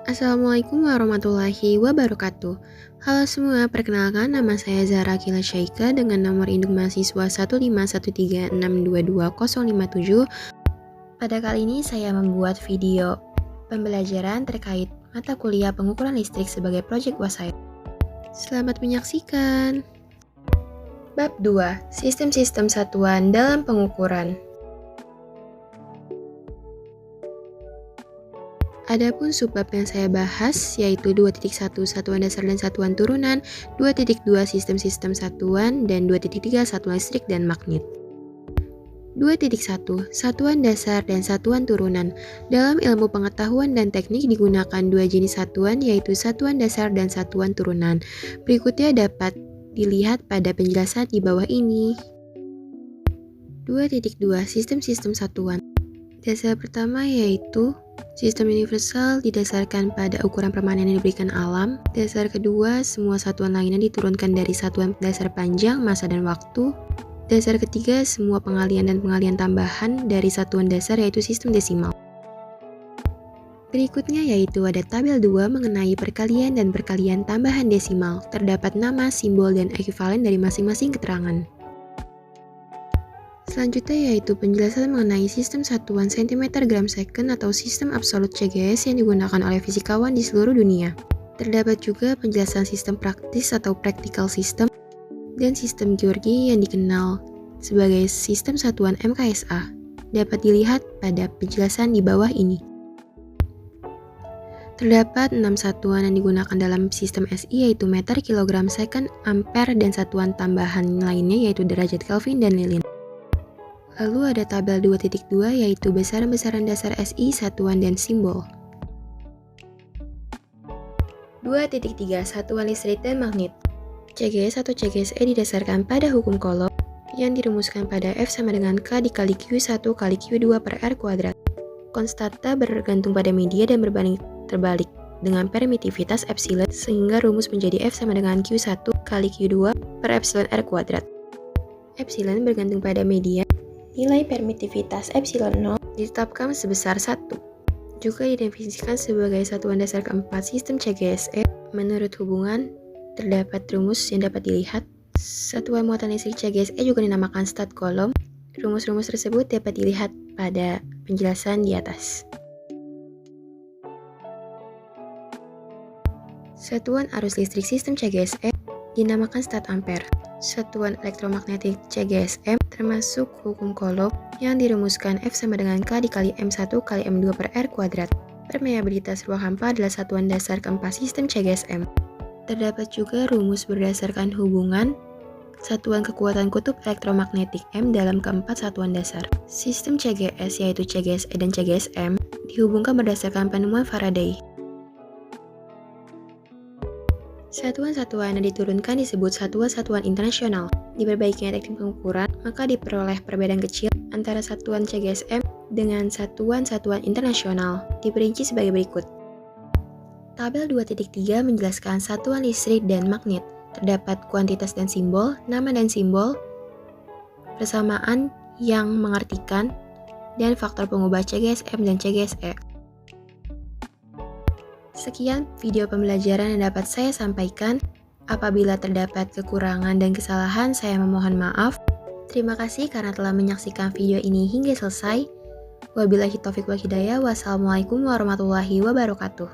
Assalamualaikum warahmatullahi wabarakatuh. Halo semua, perkenalkan nama saya Zahra Akila Syaika dengan nomor induk mahasiswa 15136222057. Pada kali ini saya membuat video pembelajaran terkait mata kuliah pengukuran listrik sebagai proyek UAS. Selamat menyaksikan. Bab 2, Sistem-sistem satuan dalam pengukuran. Adapun subbab yang saya bahas yaitu 2.1 Satuan dasar dan satuan turunan, 2.2 Sistem-sistem satuan, dan 2.3 Satuan listrik dan magnet. 2.1 Satuan dasar dan satuan turunan. Dalam ilmu pengetahuan dan teknik digunakan dua jenis satuan yaitu satuan dasar dan satuan turunan. Berikutnya dapat dilihat pada penjelasan di bawah ini. 2.2 Sistem-sistem satuan. Dasar pertama yaitu sistem universal didasarkan pada ukuran permanen yang diberikan alam. Dasar kedua, semua satuan lainnya diturunkan dari satuan dasar panjang, massa, dan waktu. Dasar ketiga, semua pengalian dan pengalian tambahan dari satuan dasar yaitu sistem desimal. Berikutnya yaitu ada tabel 2 mengenai perkalian dan perkalian tambahan desimal. Terdapat nama, simbol, dan ekuivalen dari masing-masing keterangan. Selanjutnya yaitu penjelasan mengenai sistem satuan cm gram second atau sistem absolut CGS yang digunakan oleh fisikawan di seluruh dunia. Terdapat juga penjelasan sistem praktis atau practical system dan sistem Georgi yang dikenal sebagai sistem satuan MKSA. Dapat dilihat pada penjelasan di bawah ini. Terdapat 6 satuan yang digunakan dalam sistem SI yaitu meter, kilogram, second, ampere, dan satuan tambahan lainnya yaitu derajat Kelvin dan lilin. Lalu ada tabel 2.2 yaitu besaran-besaran dasar SI, satuan, dan simbol. 2.3 Satuan listrik dan magnet. CGS atau CGSE didasarkan pada hukum Coulomb yang dirumuskan pada F sama dengan K dikali Q1 kali Q2 per R kuadrat. Konstanta bergantung pada media dan berbanding terbalik dengan permitivitas epsilon sehingga rumus menjadi F sama dengan Q1 kali Q2 per epsilon R kuadrat. Epsilon bergantung pada media. Nilai permitivitas epsilon 0 ditetapkan sebesar 1. Juga didefinisikan sebagai satuan dasar keempat sistem CGSE. Menurut hubungan, terdapat rumus yang dapat dilihat. Satuan muatan listrik CGSE juga dinamakan stat Coulomb. Rumus-rumus tersebut dapat dilihat pada penjelasan di atas. Satuan arus listrik sistem CGSE dinamakan stat ampere. Satuan elektromagnetik CGSM termasuk hukum Coulomb yang dirumuskan F sama dengan K dikali M1 kali M2 per R kuadrat. Permeabilitas ruang hampa adalah satuan dasar keempat sistem CGSM. Terdapat juga rumus berdasarkan hubungan satuan kekuatan kutub elektromagnetik M dalam keempat satuan dasar. Sistem CGS yaitu CGSE dan CGSM dihubungkan berdasarkan penemuan Faraday. Satuan-satuan yang diturunkan disebut satuan-satuan internasional. Diperbaikinya teknik pengukuran, maka diperoleh perbedaan kecil antara satuan CGSM dengan satuan-satuan internasional. Diperinci sebagai berikut. Tabel 2.3 menjelaskan satuan listrik dan magnet. Terdapat kuantitas dan simbol, nama dan simbol, persamaan yang mengartikan, dan faktor pengubah CGSM dan CGSE. Sekian video pembelajaran yang dapat saya sampaikan. Apabila terdapat kekurangan dan kesalahan, saya memohon maaf. Terima kasih karena telah menyaksikan video ini hingga selesai. Wabillahi taufiq wal hidayah. Wassalamualaikum warahmatullahi wabarakatuh.